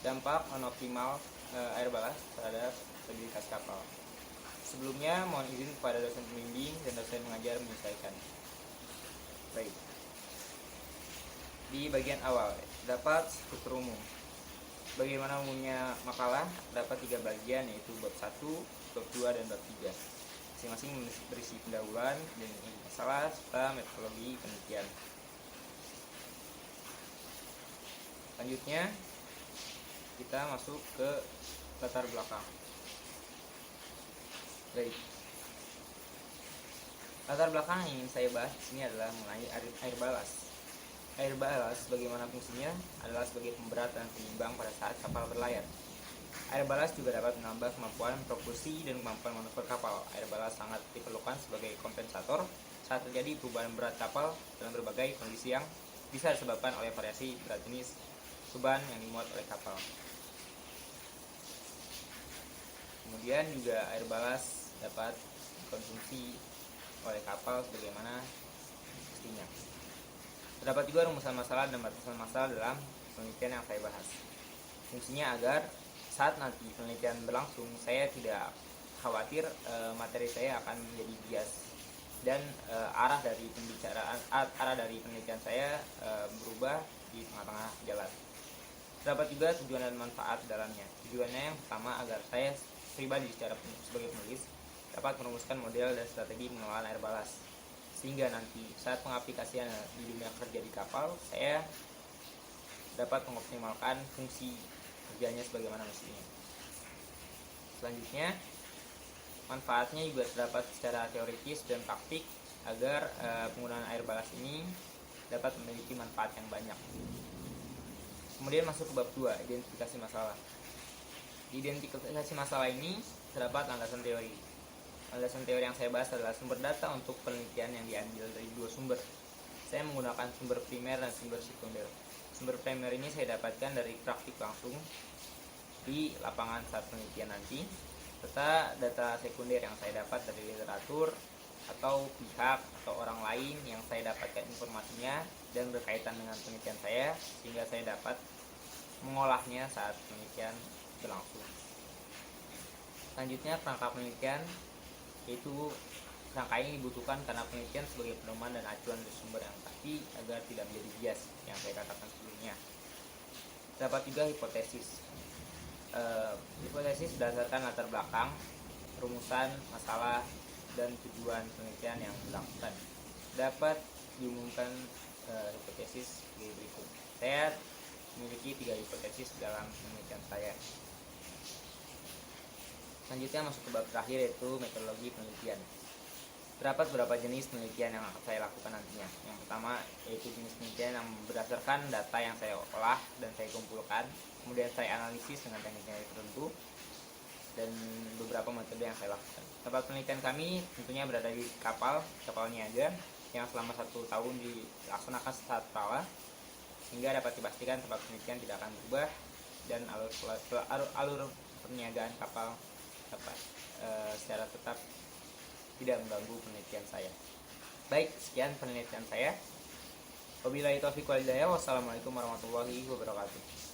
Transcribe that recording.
Dampak non-optimal air balas terhadap stabilitas kapal. Sebelumnya, mohon izin kepada dosen pembimbing dan dosen mengajar menyesuaikan. Baik. Di bagian awal, dapat struktur umum. Bagaimana umumnya makalah? Dapat 3 bagian, yaitu bab 1, bab 2, dan bab 3. Masing-masing berisi pendahuluan dan masalah serta metodologi penelitian. Selanjutnya, kita masuk ke latar belakang. Baik. Latar belakang yang ingin saya bahas di sini adalah mengenai air balas. Air balas, bagaimana fungsinya, adalah sebagai pemberat dan penyimbang pada saat kapal berlayar. Air balas juga dapat menambah kemampuan propulsi dan kemampuan manuver kapal. Air balas sangat diperlukan sebagai kompensator saat terjadi perubahan berat kapal dalam berbagai kondisi yang bisa disebabkan oleh variasi berat jenis beban yang dimuat oleh kapal. Kemudian juga air balas dapat dikonsumsi oleh kapal sebagaimana mestinya. Terdapat juga rumusan masalah dan batasan masalah dalam penelitian yang saya bahas. Fungsinya agar saat nanti penelitian berlangsung, saya tidak khawatir materi saya akan menjadi bias dan arah dari penelitian saya berubah di tengah-tengah jalan. Terdapat juga tujuan dan manfaat dalamnya. Tujuannya yang pertama agar saya pribadi sebagai penulis dapat merumuskan model dan strategi pengelolaan air balas, sehingga nanti saat pengaplikasian di dunia kerja di kapal, saya dapat mengoptimalkan fungsi kerjanya sebagaimana mestinya. Selanjutnya, manfaatnya juga terdapat secara teoritis dan praktik agar penggunaan air balas ini dapat memiliki manfaat yang banyak. Kemudian masuk ke bab 2, identifikasi masalah. Di identifikasi masalah ini terdapat landasan teori. Landasan teori yang saya bahas adalah sumber data untuk penelitian yang diambil dari 2 sumber. Saya menggunakan sumber primer dan sumber sekunder. Sumber primer ini saya dapatkan dari praktik langsung di lapangan saat penelitian nanti, serta data sekunder yang saya dapat dari literatur atau pihak atau orang lain yang saya dapatkan informasinya dan berkaitan dengan penelitian saya, sehingga saya dapat mengolahnya saat penelitian berlangsung. Selanjutnya, kerangka penelitian, yaitu kerangka ini dibutuhkan karena penelitian sebagai pedoman dan acuan dari sumber yang pasti agar tidak menjadi bias yang saya katakan sebelumnya. Terdapat juga hipotesis. Hipotesis berdasarkan latar belakang, rumusan, masalah, dan tujuan penelitian yang dilakukan. Dapat diumumkan hipotesis sebagai berikut. Saya memiliki 3 hipotesis dalam penelitian saya. Selanjutnya masuk ke bab terakhir, yaitu metodologi penelitian. Terdapat beberapa jenis penelitian yang akan saya lakukan nantinya. Yang pertama yaitu jenis penelitian yang berdasarkan data yang saya olah dan saya kumpulkan, kemudian saya analisis dengan teknik-teknik tertentu, dan beberapa metode yang saya lakukan. Tempat penelitian kami tentunya berada di kapal niaga yang selama 1 tahun dilaksanakan saat pala, sehingga dapat dipastikan tempat penelitian tidak akan berubah dan alur perniagaan kapal dapat secara tetap tidak mengganggu penelitian saya. Baik, sekian penelitian saya. Wabillahi taufiq wal hidayah. Wassalamualaikum warahmatullahi wabarakatuh.